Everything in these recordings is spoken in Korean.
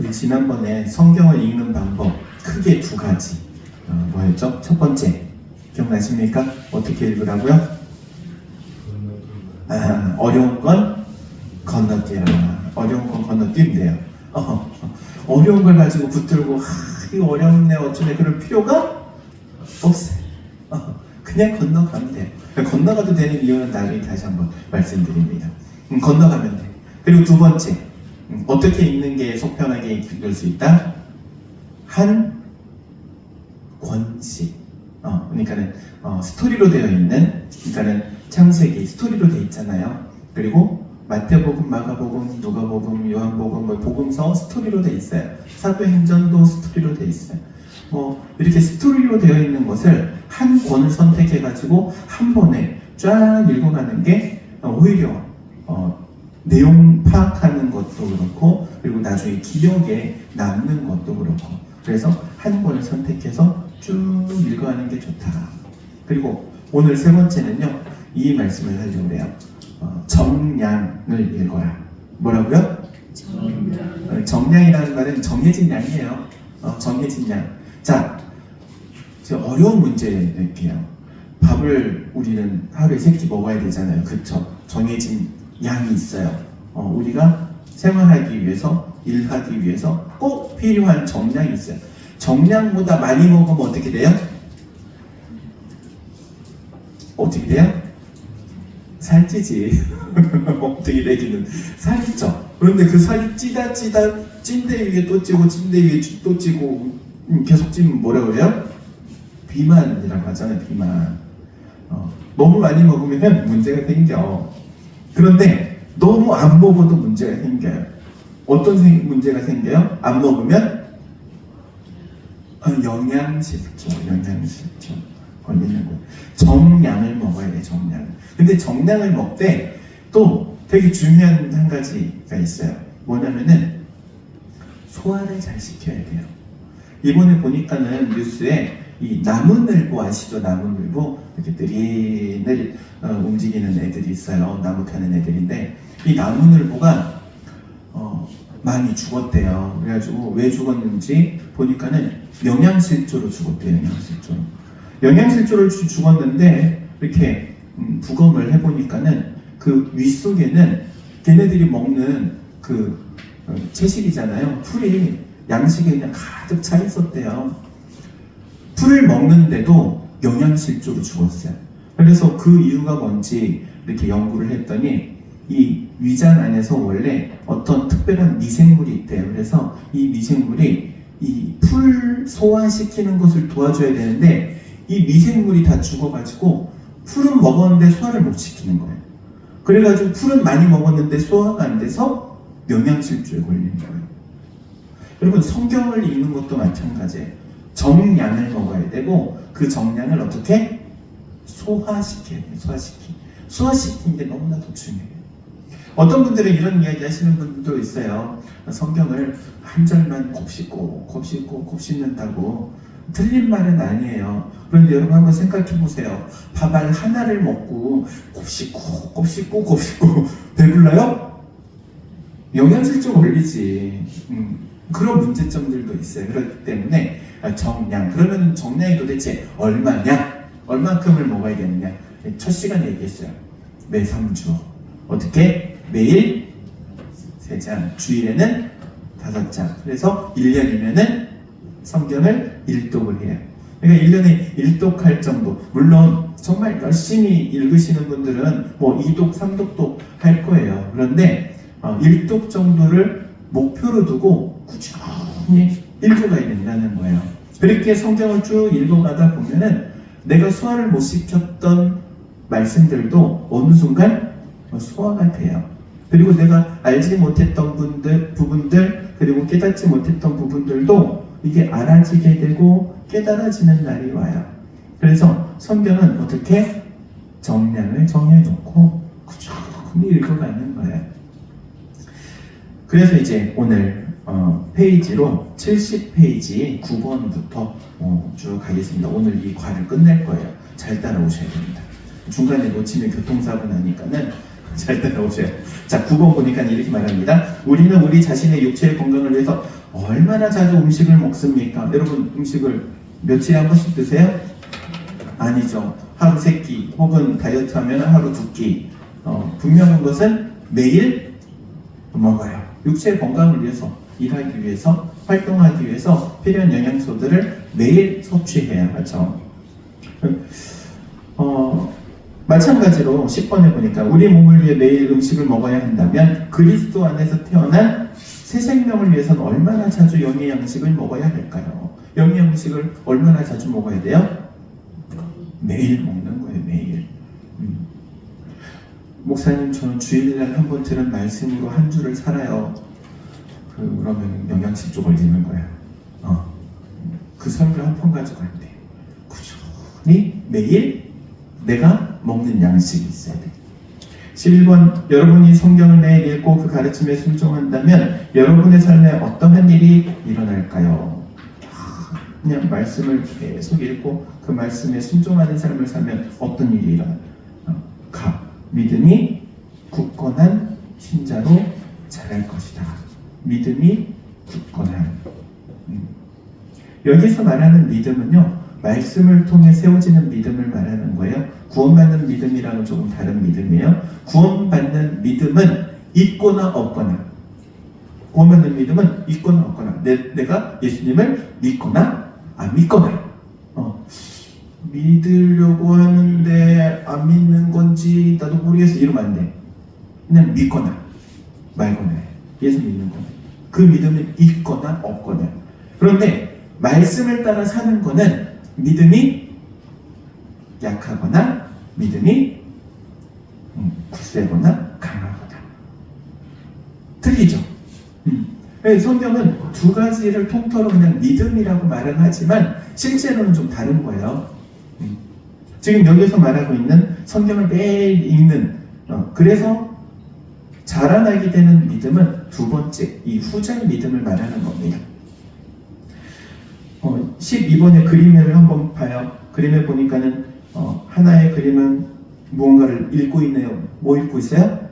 우리 지난번에 성경을 읽는 방법 크게 두 가지 뭐였죠? 첫 번째 기억나십니까? 어떻게 읽으라고요? 어려운 건 건너뛰라. 어려운 건 건너뛰면 돼요. 어려운 걸 가지고 붙들고 이거 어렵네 어쩌네 그럴 필요가 없어요. 그냥 건너가면 돼요. 건너가도 되는 이유는 나중에 다시 한번 말씀드립니다. 건너가면 돼. 그리고 두 번째 어떻게 읽는 게 속편하게 읽을 수 있다? 한 권씩. 그러니까는 스토리로 되어 있는, 그러니까는 창세기 스토리로 되어 있잖아요. 그리고 마태복음, 마가복음, 누가복음, 요한복음, 복음서 스토리로 되어 있어요. 사도행전도 스토리로 되어 있어요. 이렇게 스토리로 되어 있는 것을 한 권을 선택해가지고 한 번에 쫙 읽어가는 게 오히려 내용 파악하는 것도 그렇고, 그리고 나중에 기억에 남는 것도 그렇고, 그래서 한 권을 선택해서 쭉 읽어가는 게 좋다. 그리고 오늘 세 번째는요, 이 말씀을 하려고 해요. 정량을 읽어라. 뭐라고요? 정량이라는 말은 정해진 양이에요. 정해진 양. 자, 어려운 문제 낼게요. 밥을 우리는 하루에 3끼 먹어야 되잖아요. 그쵸? 정해진 양이 있어요. 우리가 생활하기 위해서, 일하기 위해서 꼭 필요한 정량이 있어요. 정량보다 많이 먹으면 어떻게 돼요? 어떻게 돼요? 살찌지. 어떻게 되기는 살이 쪄. 그런데 그 살이 찐데 위에 또 찌고 찐데 위에 또 찌고 계속 찌면 뭐라 그래요? 비만이라고 하잖아요. 비만. 너무 많이 먹으면 문제가 생겨. 그런데 너무 안 먹어도 문제가 생겨요. 어떤 문제가 생겨요? 안 먹으면 영양실조 걸리는 거예요. 정량을 먹어야 돼. 정량. 근데 정량을 먹되 또 되게 중요한 한 가지가 있어요. 뭐냐면은 소화를 잘 시켜야 돼요. 이번에 보니까는 뉴스에 이 나무늘보 아시죠? 나무늘보 이렇게 느릿느릿 움직이는 애들이 있어요. 나무 타는 애들인데 이 나무늘보가 많이 죽었대요. 그래가지고 왜 죽었는지 보니까는 영양실조로 죽었대요. 영양실조로 죽었는데 이렇게 부검을 해보니까는 그 윗속에는 걔네들이 먹는 그 채식이잖아요. 풀이 양식에 그냥 가득 차 있었대요. 풀을 먹는데도 영양실조로 죽었어요. 그래서 그 이유가 뭔지 이렇게 연구를 했더니 이 위장 안에서 원래 어떤 특별한 미생물이 있대요. 그래서 이 미생물이 이 풀 소화시키는 것을 도와줘야 되는데 이 미생물이 다 죽어가지고 풀은 먹었는데 소화를 못 시키는 거예요. 그래가지고 풀은 많이 먹었는데 소화가 안 돼서 영양실조에 걸리는 거예요. 여러분 성경을 읽는 것도 마찬가지예요. 정량을 먹어야 되고 그 정량을 어떻게? 소화시켜야 돼요. 소화시키는 게 너무나도 중요해요. 어떤 분들은 이런 이야기 하시는 분들도 있어요. 성경을 한 절만 곱씹는다고. 틀린 말은 아니에요. 그런데 여러분 한번 생각해 보세요. 밥알 하나를 먹고 곱씹고 배불러요? 영양실조 걸리지. 그런 문제점들도 있어요. 그렇기 때문에 정량. 그러면 정량이 도대체 얼마냐? 얼만큼을 먹어야 되느냐? 첫 시간에 얘기했어요. 매 3주. 어떻게? 매일 3장. 주일에는 5장. 그래서 1년이면은 성경을 일독을 해요. 그러니까 1년에 일독할 정도. 물론 정말 열심히 읽으시는 분들은 뭐 2독, 3독도 할 거예요. 그런데 일독 정도를 목표로 두고 꾸준히 읽어가야 된다는 거예요. 그렇게 성경을 쭉 읽어가다 보면은 내가 소화를 못 시켰던 말씀들도 어느 순간 소화가 돼요. 그리고 내가 알지 못했던 부분들, 그리고 깨닫지 못했던 부분들도 이게 알아지게 되고 깨달아지는 날이 와요. 그래서 성경은 어떻게? 정량을 정해놓고 꾸준히 읽어가는 거예요. 그래서 이제 오늘 페이지로 70페이지 9번부터 쭉 가겠습니다. 오늘 이 과를 끝낼 거예요. 잘 따라오셔야 됩니다. 중간에 놓치면 교통사고 나니까는 잘 따라오세요. 자, 9번 보니까 이렇게 말합니다. 우리는 우리 자신의 육체의 건강을 위해서 얼마나 자주 음식을 먹습니까? 여러분 음식을 며칠에 한 번씩 드세요? 아니죠. 하루 3끼 혹은 다이어트 하면 하루 2끼. 분명한 것은 매일 먹어요. 육체의 건강을 위해서, 일하기 위해서, 활동하기 위해서 필요한 영양소들을 매일 섭취해야 하죠. 마찬가지로 10번에 보니까 우리 몸을 위해 매일 음식을 먹어야 한다면 그리스도 안에서 태어난 새 생명을 위해서는 얼마나 자주 영의 양식을 먹어야 할까요? 영의 양식을 얼마나 자주 먹어야 돼요? 매일 먹는 거예요. 매일. 목사님 저는 주일날 한 번 들은 말씀으로 한 주를 살아요. 그러면 영양실 쪽 걸리는 거야. 그 설교 한 번 가지고 안 돼. 꾸준히 매일 내가 먹는 양식이 있어야 돼. 11번 여러분이 성경을 매일 읽고 그 가르침에 순종한다면 여러분의 삶에 어떠한 일이 일어날까요? 그냥 말씀을 계속 읽고 그 말씀에 순종하는 삶을 살면 어떤 일이 일어나요? 믿음이 굳건한 신자로 자랄 것이다. 믿음이 굳건한. 여기서 말하는 믿음은요, 말씀을 통해 세워지는 믿음을 말하는 거예요. 구원받는 믿음이랑은 조금 다른 믿음이에요. 구원받는 믿음은 있거나 없거나. 구원받는 믿음은 있거나 없거나. 내가 예수님을 믿거나 안 믿거나. 믿으려고 하는데 안 믿는 건지 나도 모르겠어 이러면 안 돼. 그냥 믿거나 말거나 예수 믿는 거나. 그 믿음은 있거나 없거나. 그런데 말씀을 따라 사는 거는 믿음이 약하거나 믿음이 굳세거나 강하거나 틀리죠. 성경은 두 가지를 통틀어 그냥 믿음이라고 말은 하지만 실제로는 좀 다른 거예요. 지금 여기서 말하고 있는 성경을 매일 읽는 그래서 자라나게 되는 믿음은 두 번째 이 후자의 믿음을 말하는 겁니다. 12번의 그림을 한번 봐요. 그림에 보니까는 하나의 그림은 무언가를 읽고 있네요. 뭐 읽고 있어요?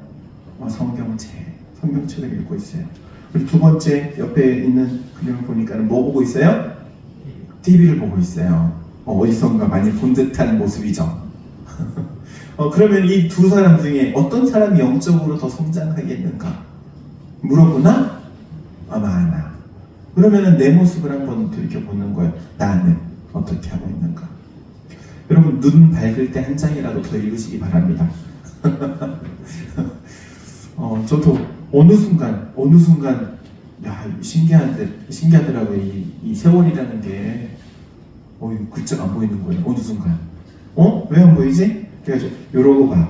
성경책을 읽고 있어요. 그리고 두 번째 옆에 있는 그림을 보니까는 뭐 보고 있어요? TV를 보고 있어요. 어디선가 많이 본 듯한 모습이죠. 그러면 이 두 사람 중에 어떤 사람이 영적으로 더 성장하겠는가? 물어보나? 아마 나. 그러면은 내 모습을 한번 돌이켜보는 거예요. 나는 어떻게 하고 있는가? 여러분 눈 밝을 때 한 장이라도 더 읽으시기 바랍니다. 저도 어느 순간 신기하더라고요. 이 세월이라는 게 글자가 안 보이는 거예요. 어느 순간 왜 안 보이지? 그래가지고 이러고 봐.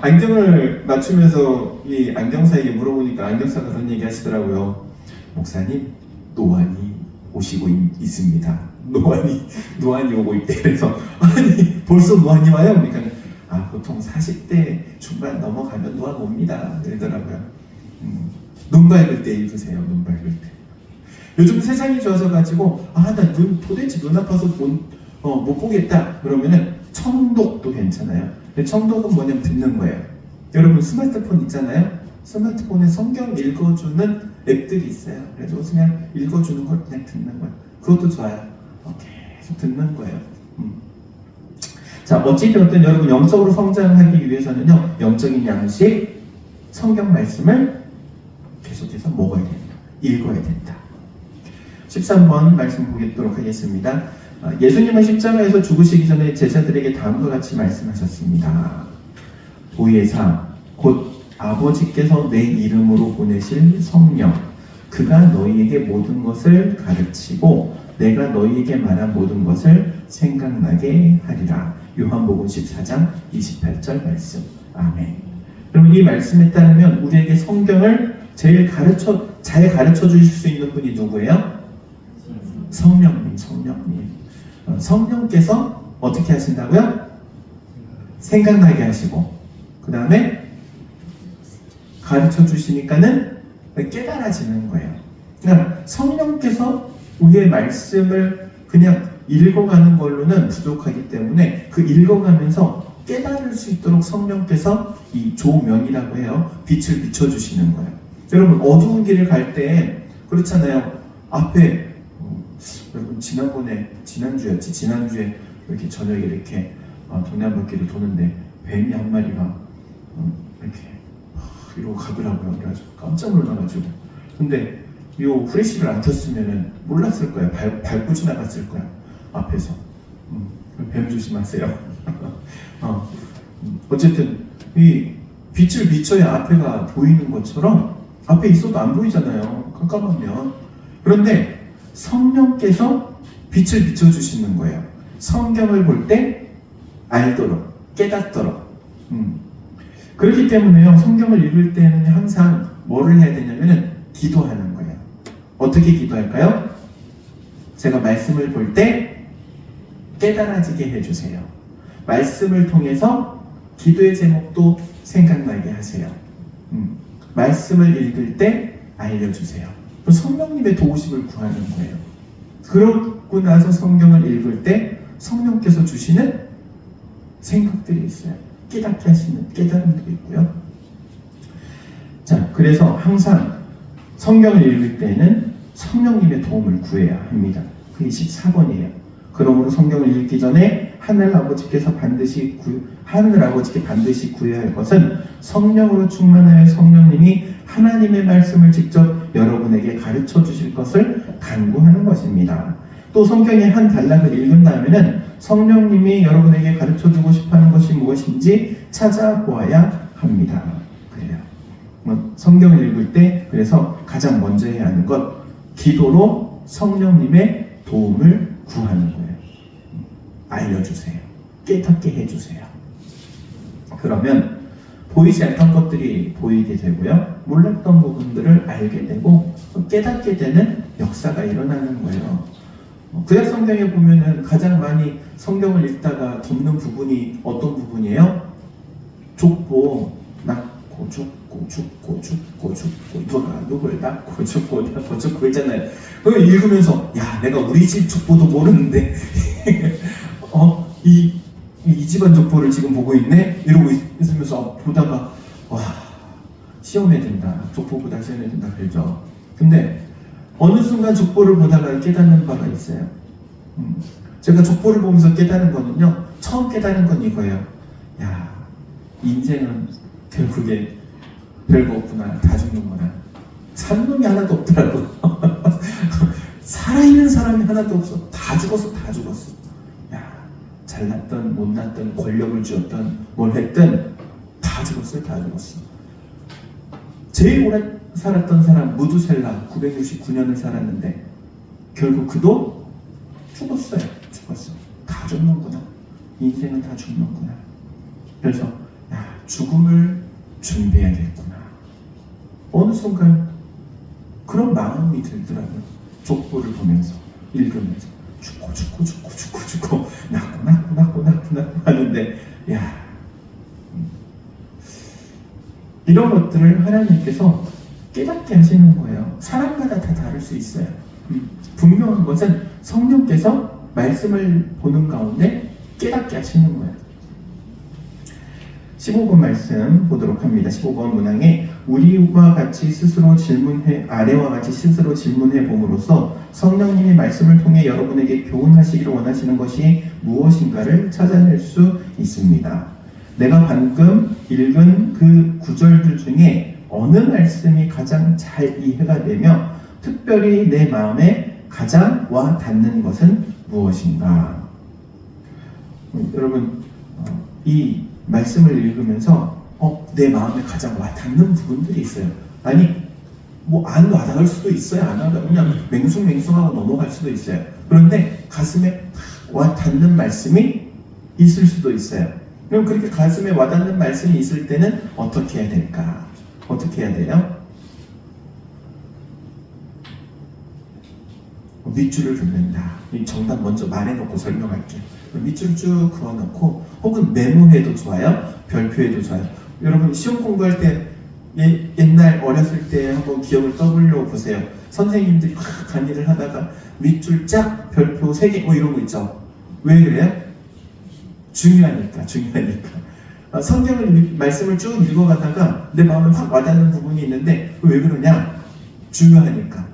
안경을 맞추면서 이 안경사에게 물어보니까 안경사가 그런 얘기 하시더라고요. 목사님 노안이 오시고 있습니다. 노안이 오고 있대. 그래서 아니 벌써 노안이 와요? 그러니까 보통 40대 중반 넘어가면 노안 옵니다. 그러더라고요. 눈 밝을 때 읽으세요. 눈 밝을 때. 요즘 세상이 좋아져가지고 나 도대체 눈 아파서 못 보겠다 그러면은 청독도 괜찮아요. 근데 청독은 뭐냐면 듣는 거예요. 여러분 스마트폰 있잖아요. 스마트폰에 성경 읽어주는 앱들이 있어요. 그래서 그냥 읽어주는 걸 그냥 듣는 거예요. 그것도 좋아요. 계속 듣는 거예요. 자, 어찌되었든 여러분 영적으로 성장하기 위해서는요, 영적인 양식, 성경 말씀을 계속해서 먹어야 된다. 읽어야 된다. 13번 말씀 보도록 하겠습니다. 예수님은 십자가에서 죽으시기 전에 제자들에게 다음과 같이 말씀하셨습니다. 보혜사 곧 아버지께서 내 이름으로 보내실 성령 그가 너희에게 모든 것을 가르치고 내가 너희에게 말한 모든 것을 생각나게 하리라. 요한복음 14장 28절 말씀. 아멘. 그럼 이 말씀에 따르면 우리에게 성경을 잘 가르쳐 주실 수 있는 분이 누구예요? 성령님. 성령께서 어떻게 하신다고요? 생각나게 하시고 그 다음에 가르쳐 주시니까는 깨달아지는 거예요. 그러니까 성령께서 우리의 말씀을 그냥 읽어가는 걸로는 부족하기 때문에 그 읽어가면서 깨달을 수 있도록 성령께서 이 조명이라고 해요. 빛을 비춰주시는 거예요. 여러분 어두운 길을 갈 때 그렇잖아요. 앞에 여러분 지난주에 이렇게 저녁에 이렇게 동네 한바퀴를 도는데 뱀이 한 마리가 이렇게 이러고 가더라고요. 그래가지고 깜짝 놀라가지고 근데 요 후레쉬를 안 켰으면은 몰랐을 거예요. 밟고 지나갔을 거야 앞에서. 뱀 조심하세요. 어쨌든 이 빛을 비춰야 앞에가 보이는 것처럼 앞에 있어도 안 보이잖아요. 깜깜하면. 그런데 성령께서 빛을 비춰주시는 거예요. 성경을 볼 때 알도록, 깨닫도록. 그렇기 때문에요. 성경을 읽을 때는 항상 뭐를 해야 되냐면은 기도하는 거예요. 어떻게 기도할까요? 제가 말씀을 볼 때 깨달아지게 해주세요. 말씀을 통해서 기도의 제목도 생각나게 하세요. 말씀을 읽을 때 알려주세요. 성령님의 도우심을 구하는 거예요. 그러고 나서 성경을 읽을 때 성령께서 주시는 생각들이 있어요. 깨닫게 하시는 깨달음도 있고요. 자, 그래서 항상 성경을 읽을 때는 성령님의 도움을 구해야 합니다. 그게 14번이에요. 그러므로 성경을 읽기 전에 하늘 아버지께 반드시 구해야 할 것은 성령으로 충만하여 성령님이 하나님의 말씀을 직접 여러분에게 가르쳐 주실 것을 간구하는 것입니다. 또 성경의 한 단락을 읽은 다음에는 성령님이 여러분에게 가르쳐 주고 싶어 하는 것이 무엇인지 찾아보아야 합니다. 그래요. 성경을 읽을 때 그래서 가장 먼저 해야 하는 것, 기도로 성령님의 도움을 구하는 거예요. 알려주세요. 깨닫게 해주세요. 그러면 보이지 않던 것들이 보이게 되고요. 몰랐던 부분들을 알게 되고 깨닫게 되는 역사가 일어나는 거예요. 구약 성경에 보면은 가장 많이 성경을 읽다가 덮는 부분이 어떤 부분이에요? 족보, 낳고 죽고 누가 누굴 낳고 죽고 있잖아요. 그거 읽으면서 야, 내가 우리 집 족보도 모르는데 이 집안 족보를 지금 보고 있네? 이러고 있으면서 보다가 와, 시험해야 된다. 족보보다 시험해야 된다 그러죠. 근데 어느 순간 족보를 보다가 깨닫는 바가 있어요. 제가 족보를 보면서 깨닫는 거는요, 처음 깨닫는 건 이거예요. 야, 인생은 결국에 별거 없구나. 다 죽는구나. 사는 놈이 하나도 없더라고. 살아있는 사람이 하나도 없어. 다 죽었어. 야, 잘났던 못났던 권력을 쥐었던 뭘 했든 다 죽었어요. 제일 오래 살았던 사람 무두셀라 969년을 살았는데 결국 그도 죽었어요. 다 죽는구나. 인생은 다 죽는구나. 그래서 야, 죽음을 준비해야겠구나. 어느 순간 그런 마음이 들더라고요. 족보를 보면서 읽으면서 죽고 낳고 하는데 야, 이런 것들을 하나님께서 깨닫게 하시는 거예요. 사람마다 다 다를 수 있어요. 분명한 것은 성령께서 말씀을 보는 가운데 깨닫게 하시는 거예요. 15번 말씀 보도록 합니다. 15번 문항에 우리와 같이 아래와 같이 스스로 질문해 봄으로써 성령님이 말씀을 통해 여러분에게 교훈하시기를 원하시는 것이 무엇인가를 찾아낼 수 있습니다. 내가 방금 읽은 그 구절들 중에 어느 말씀이 가장 잘 이해가 되며 특별히 내 마음에 가장 와 닿는 것은 무엇인가? 여러분, 이 말씀을 읽으면서 내 마음에 가장 와 닿는 부분들이 있어요. 아니, 뭐 안 와닿을 수도 있어요. 안 와닿으면 그냥 맹숭맹숭하고 넘어갈 수도 있어요. 그런데 가슴에 와 닿는 말씀이 있을 수도 있어요. 그럼 그렇게 가슴에 와닿는 말씀이 있을 때는 어떻게 해야 될까? 어떻게 해야 돼요? 밑줄을 긋는다. 이 정답 먼저 말해놓고 설명할게요. 밑줄을 쭉 그어놓고 혹은 메모해도 좋아요. 별표해도 좋아요. 여러분 시험 공부할 때 옛날 어렸을 때 한번 기억을 떠올려 보세요. 선생님들이 막 강의를 하다가 밑줄 짝 별표 3개 이런 거 있죠. 왜 그래요? 중요하니까. 성경을 말씀을 쭉 읽어가다가 내 마음에 확 와닿는 부분이 있는데 왜 그러냐? 중요하니까.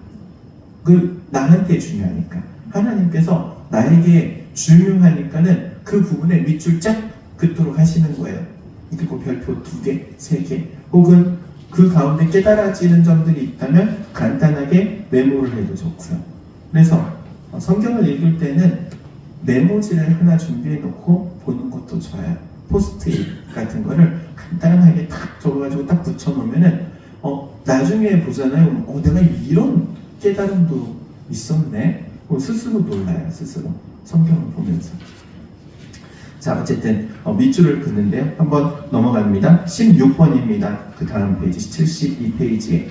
나한테 중요하니까. 하나님께서 나에게 중요하니까는 그 부분에 밑줄 쫙 긋도록 하시는 거예요. 그리고 별표 2개, 3개 혹은 그 가운데 깨달아지는 점들이 있다면 간단하게 메모를 해도 좋고요. 그래서 성경을 읽을 때는 메모지를 하나 준비해 놓고 보는 것도 좋아요. 포스트잇 같은 거를 간단하게 딱 적어가지고 딱 붙여놓으면은 나중에 보잖아요. 내가 이런 깨달음도 있었네. 스스로 놀라요. 스스로 성경을 보면서. 자, 어쨌든 밑줄을 긋는데요. 한번 넘어갑니다. 16번입니다. 그 다음 페이지 72페이지에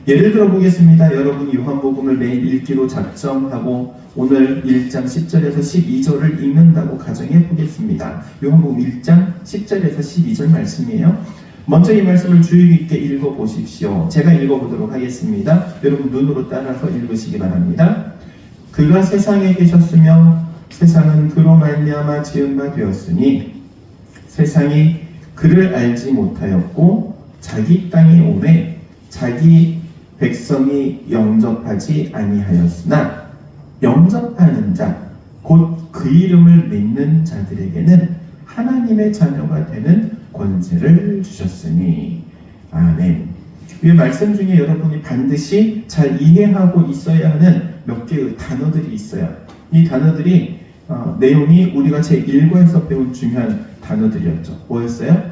예를 들어 보겠습니다. 여러분이 요한복음을 매일 읽기로 작정하고 오늘 1장 10절에서 12절을 읽는다고 가정해 보겠습니다. 요한복음 1장 10절에서 12절 말씀이에요. 먼저 이 말씀을 주의 깊게 읽어보십시오. 제가 읽어보도록 하겠습니다. 여러분 눈으로 따라서 읽으시기 바랍니다. 그가 세상에 계셨으며 세상은 그로 말미암아 지은 바 되었으니 세상이 그를 알지 못하였고 자기 땅에 오매 자기 백성이 영접하지 아니하였으나 영접하는 자 곧 그 이름을 믿는 자들에게는 하나님의 자녀가 되는 권세를 주셨으니. 아멘. 이 말씀 중에 여러분이 반드시 잘 이해하고 있어야 하는 몇 개의 단어들이 있어요. 이 단어들이 내용이 우리가 제1과에서 배운 중요한 단어들이었죠. 뭐였어요?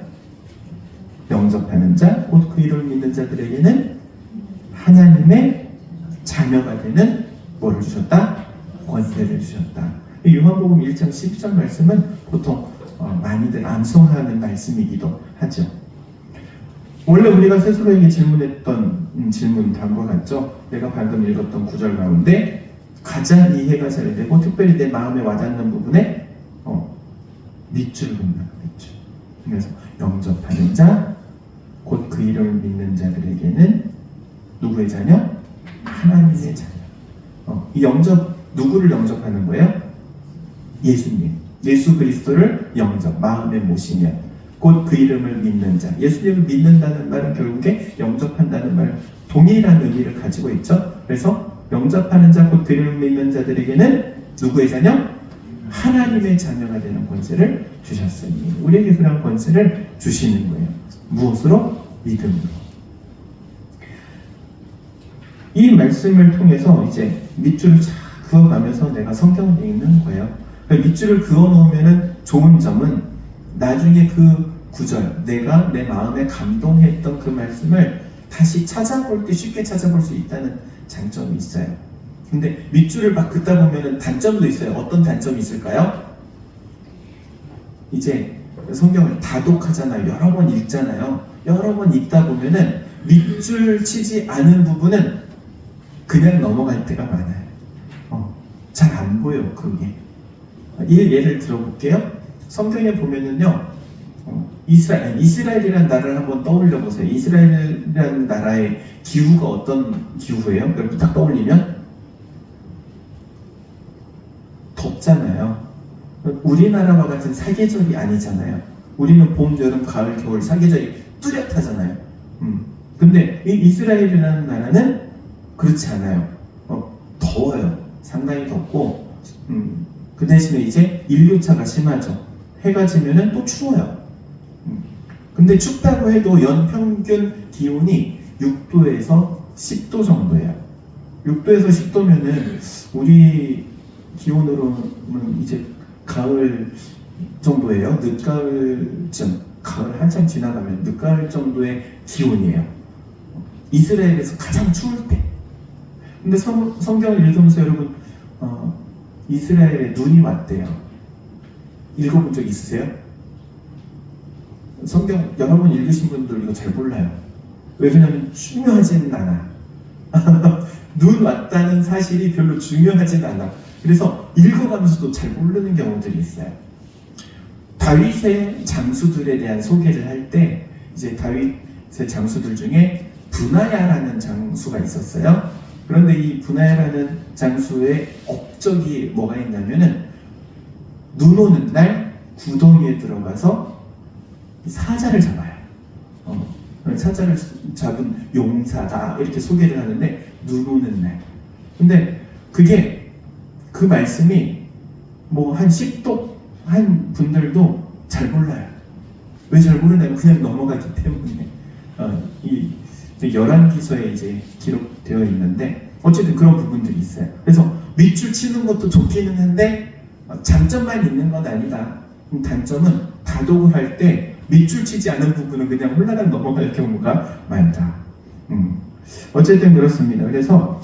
영접하는 자, 곧 그 이름을 믿는 자들에게는 하나님의 자녀가 되는 뭐를 주셨다? 권세를 주셨다. 이 요한복음 1장 12절 말씀은 보통 많이들 암송하는 말씀이기도 하죠. 원래 우리가 스스로에게 질문했던 질문 다음과 같죠. 내가 방금 읽었던 구절 가운데 가장 이해가 잘 되고 특별히 내 마음에 와닿는 부분에 밑줄을 긋는 밑줄. 그래서 영접하는 자, 곧 그 이름을 믿는 자들에게는 누구의 자녀? 하나님의 자녀. 이 영접, 누구를 영접하는 거예요? 예수님. 예수 그리스도를 영접, 마음에 모시면 곧 그 이름을 믿는 자. 예수님을 믿는다는 말은 결국에 영접한다는 말 동일한 의미를 가지고 있죠. 그래서 영접하는 자, 곧 그 이름을 믿는 자들에게는 누구의 자녀? 하나님의 자녀가 되는 권세를 주셨으니. 우리에게 그런 권세를 주시는 거예요. 무엇으로? 믿음으로. 이 말씀을 통해서 이제 밑줄을 쫙 그어가면서 내가 성경을 읽는 거예요. 밑줄을 그어놓으면 좋은 점은 나중에 그 구절, 내가 내 마음에 감동했던 그 말씀을 다시 찾아볼 때 쉽게 찾아볼 수 있다는 장점이 있어요. 근데 밑줄을 막 긋다 보면 단점도 있어요. 어떤 단점이 있을까요? 이제 성경을 다독하잖아요. 여러 번 읽잖아요. 여러 번 읽다 보면은 밑줄 치지 않은 부분은 그냥 넘어갈 때가 많아요. 잘 안 보여, 그게. 예를 들어볼게요. 성경에 보면은요, 이스라엘이라는 나라를 한번 떠올려 보세요. 이스라엘이라는 나라의 기후가 어떤 기후예요? 여러분 딱 떠올리면 덥잖아요. 우리나라와 같은 사계절이 아니잖아요. 우리는 봄, 여름, 가을, 겨울 사계절이 뚜렷하잖아요. 근데 이 이스라엘이라는 나라는 그렇지 않아요. 더워요. 상당히 덥고, 그 대신에 이제 일교차가 심하죠. 해가 지면은 또 추워요. 근데 춥다고 해도 연평균 기온이 6도에서 10도 정도예요. 6도에서 10도면은 우리 기온으로는 이제 가을 정도예요. 늦가을쯤, 가을 한참 지나가면 늦가을 정도의 기온이에요. 이스라엘에서 가장 추울 때. 근데 성경을 읽으면서 여러분 이스라엘에 눈이 왔대요. 읽어본 적 있으세요? 성경 여러 번 읽으신 분들 이거 잘 몰라요. 왜 그러냐면 중요하지는 않아. 눈 왔다는 사실이 별로 중요하진 않아. 그래서 읽어가면서도 잘 모르는 경우들이 있어요. 다윗의 장수들에 대한 소개를 할 때 이제 다윗의 장수들 중에 브나야라는 장수가 있었어요. 그런데 이 브나야라는 장수의 업적이 뭐가 있냐면은 눈 오는 날 구덩이에 들어가서 사자를 잡아요. 사자를 잡은 용사다 이렇게 소개를 하는데 눈 오는 날. 근데 그게 그 말씀이 뭐 한 10독 한 분들도 잘 몰라요. 왜 잘 모르냐면 그냥 넘어가기 때문에. 이 열왕기서에 이제 기록되어 있는데 어쨌든 그런 부분들이 있어요. 그래서 밑줄 치는 것도 좋기는 한데 장점만 있는 건 아니다. 단점은 다독을 할 때 밑줄 치지 않은 부분은 그냥 홀라당 넘어갈 경우가 많다. 어쨌든 그렇습니다. 그래서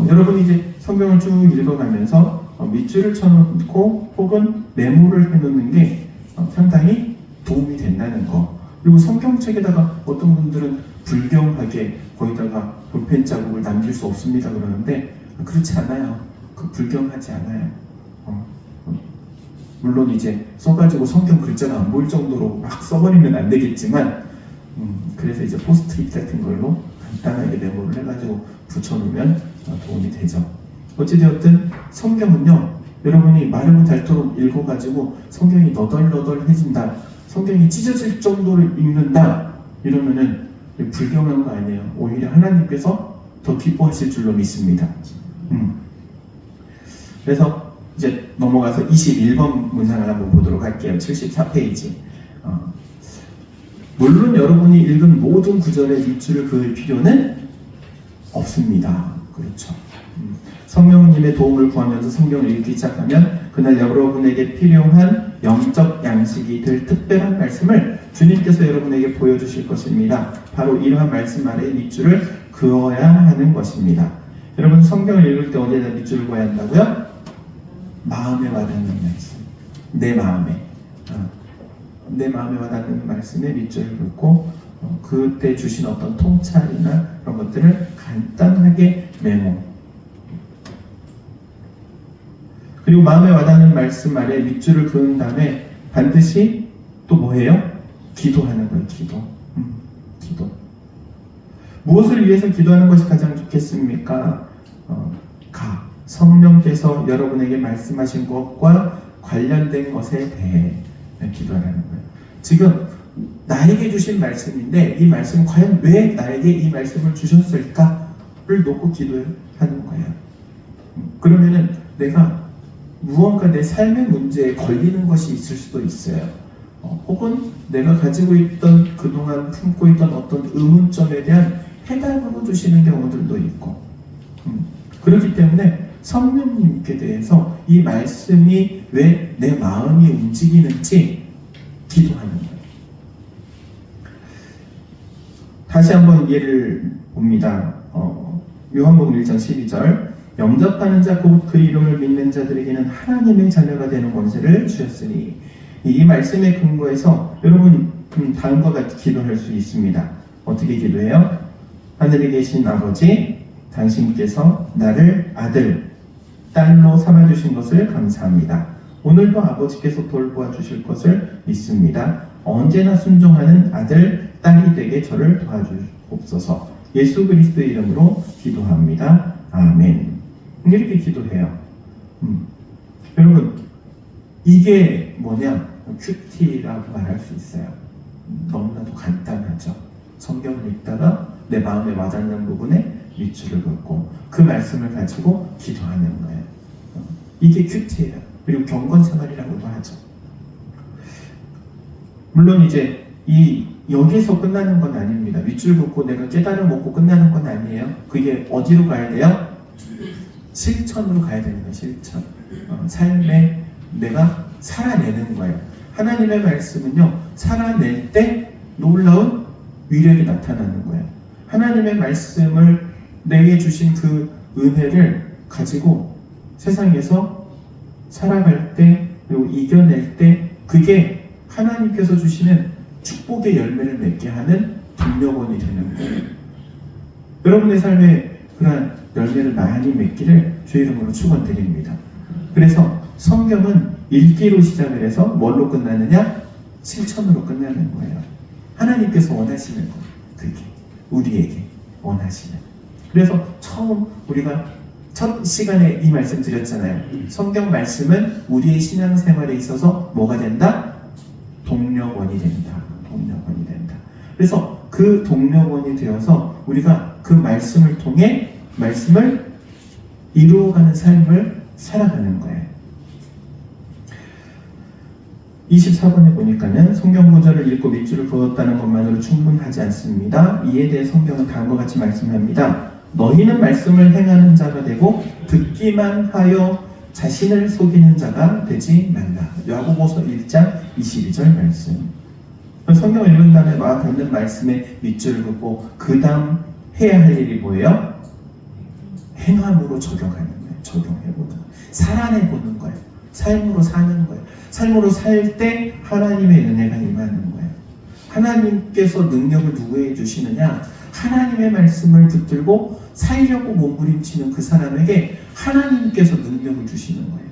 여러분이 이제 성경을 쭉 읽어가면서 밑줄을 쳐놓고 혹은 메모를 해놓는 게 상당히 도움이 된다는 거. 그리고 성경책에다가 어떤 분들은 불경하게 거기다가 볼펜 자국을 남길 수 없습니다 그러는데 그렇지 않아요. 불경하지 않아요. 물론 이제 써가지고 성경 글자가 안 보일 정도로 막 써버리면 안 되겠지만 그래서 이제 포스트잇 같은 걸로 간단하게 메모를 해가지고 붙여놓으면 도움이 되죠. 어찌되었든 성경은요, 여러분이 마르고 닳도록 읽어가지고 성경이 너덜너덜해진다, 성경이 찢어질 정도로 읽는다 이러면은 불경한 거 아니에요. 오히려 하나님께서 더 기뻐하실 줄로 믿습니다. 그래서 이제 넘어가서 21번 문장을 한번 보도록 할게요. 74페이지. 물론 여러분이 읽은 모든 구절의 밑줄을 그을 필요는 없습니다. 그렇죠. 성령님의 도움을 구하면서 성경을 읽기 시작하면 그날 여러분에게 필요한 영적 양식이 될 특별한 말씀을 주님께서 여러분에게 보여주실 것입니다. 바로 이러한 말씀 아래 밑줄을 그어야 하는 것입니다. 여러분 성경을 읽을 때 어디에다 밑줄을 그어야 한다고요? 마음에 와닿는 말씀. 내 마음에 와닿는 말씀에 밑줄을 긋고 그때 주신 어떤 통찰이나 그런 것들을 간단하게 메모. 그리고 마음에 와닿는 말씀 아래 밑줄을 그은 다음에 반드시 또 뭐해요? 기도하는 거예요. 기도. 무엇을 위해서 기도하는 것이 가장 좋겠습니까? 성령께서 여러분에게 말씀하신 것과 관련된 것에 대해 기도하라는 거예요. 지금 나에게 주신 말씀인데 이 말씀은 과연 왜 나에게 이 말씀을 주셨을까를 놓고 기도하는 거예요. 그러면은 내가 무언가 내 삶의 문제에 걸리는 것이 있을 수도 있어요. 혹은 내가 가지고 있던 그동안 품고 있던 어떤 의문점에 대한 해답으로 주시는 경우들도 있고 그렇기 때문에 성령님께 대해서 이 말씀이 왜 내 마음이 움직이는지 기도하는 거예요. 다시 한번 예를 봅니다. 요한복음 1장 12절 영접하는 자 곧 그 이름을 믿는 자들에게는 하나님의 자녀가 되는 권세를 주셨으니 이 말씀의 근거에서 여러분 다음과 같이 기도할 수 있습니다. 어떻게 기도해요? 하늘에 계신 아버지, 당신께서 나를 아들, 딸로 삼아주신 것을 감사합니다. 오늘도 아버지께서 돌보아 주실 것을 믿습니다. 언제나 순종하는 아들, 딸이 되게 저를 도와주옵소서. 예수 그리스도의 이름으로 기도합니다. 아멘. 이렇게 기도해요. 여러분 이게 뭐냐? 큐티라고 말할 수 있어요. 너무나도 간단하죠. 성경을 읽다가 내 마음에 와닿는 부분에 밑줄을 긋고 그 말씀을 가지고 기도하는 거예요. 이게 큐티예요. 그리고 경건생활이라고도 하죠. 물론 이제 여기서 끝나는 건 아닙니다. 밑줄 긋고 내가 깨달음 먹고 끝나는 건 아니에요. 그게 어디로 가야 돼요? 실천으로 가야 됩니다. 실천. 삶에 내가 살아내는 거예요. 하나님의 말씀은요, 살아낼 때 놀라운 위력이 나타나는 거예요. 하나님의 말씀을 내게 주신 그 은혜를 가지고 세상에서 살아갈 때 그리고 이겨낼 때 그게 하나님께서 주시는 축복의 열매를 맺게 하는 동력원이 되는 거예요. 여러분의 삶에 그러한 열매를 많이 맺기를 주의 이름으로 축원드립니다. 그래서 성경은 읽기로 시작을 해서 뭘로 끝나느냐? 실천으로 끝나는 거예요. 하나님께서 원하시는 거, 그게 우리에게 원하시는. 그래서 처음 우리가 첫 시간에 이 말씀 드렸잖아요. 성경 말씀은 우리의 신앙생활에 있어서 뭐가 된다? 동력원이 된다. 동력원이 된다. 그래서 그 동력원이 되어서 우리가 그 말씀을 통해 말씀을 이루어가는 삶을 살아가는 거예요. 24번에 보니까는 성경 구절을 읽고 밑줄을 그었다는 것만으로 충분하지 않습니다. 이에 대해 성경은 다음과 같이 말씀합니다. 너희는 말씀을 행하는 자가 되고 듣기만 하여 자신을 속이는 자가 되지 말라. 야고보서 1장 22절 말씀. 성경을 읽은 다음에 막 받는 말씀에 밑줄을 긋고 그 다음 해야 할 일이 뭐예요? 행함으로 적용하는 거예요. 적용해보는 거예요. 살아내보는 거예요. 삶으로 사는 거예요. 삶으로 살 때 하나님의 은혜가 임하는 거예요. 하나님께서 능력을 누구에게 주시느냐? 하나님의 말씀을 붙들고 살려고 몸부림치는 그 사람에게 하나님께서 능력을 주시는 거예요.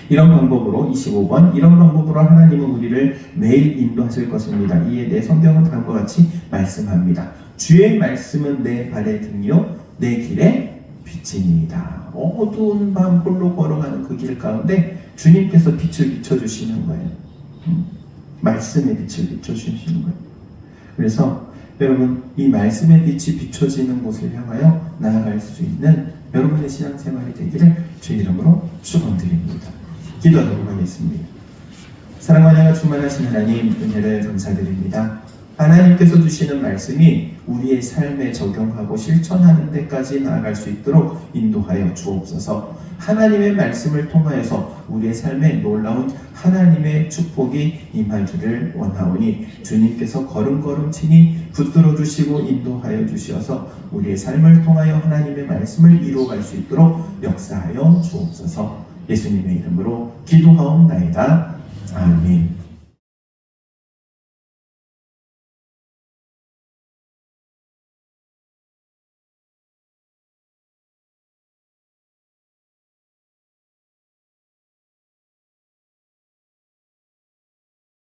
이런 방법으로 25번 이런 방법으로 하나님은 우리를 매일 인도하실 것입니다. 이에 대해 성경은 다음과 같이 말씀합니다. 주의 말씀은 내 발의 등이요 내 길의 빛이니이다. 어두운 밤 홀로 걸어가는 그 길 가운데 주님께서 빛을 비춰주시는 거예요. 말씀의 빛을 비춰주시는 거예요. 그래서 여러분 이 말씀의 빛이 비춰지는 곳을 향하여 나아갈 수 있는 여러분의 신앙생활이 되기를 주의 이름으로 축원드립니다. 기도하도록 하겠습니다. 사랑과 은혜가 충만하신 하나님 은혜를 감사드립니다. 하나님께서 주시는 말씀이 우리의 삶에 적용하고 실천하는 데까지 나아갈 수 있도록 인도하여 주옵소서. 하나님의 말씀을 통하여서 우리의 삶에 놀라운 하나님의 축복이 임하기를 원하오니 주님께서 걸음걸음치니 붙들어 주시고 인도하여 주시어서 우리의 삶을 통하여 하나님의 말씀을 이루어갈 수 있도록 역사하여 주옵소서. 예수님의 이름으로 기도하옵나이다. 아멘.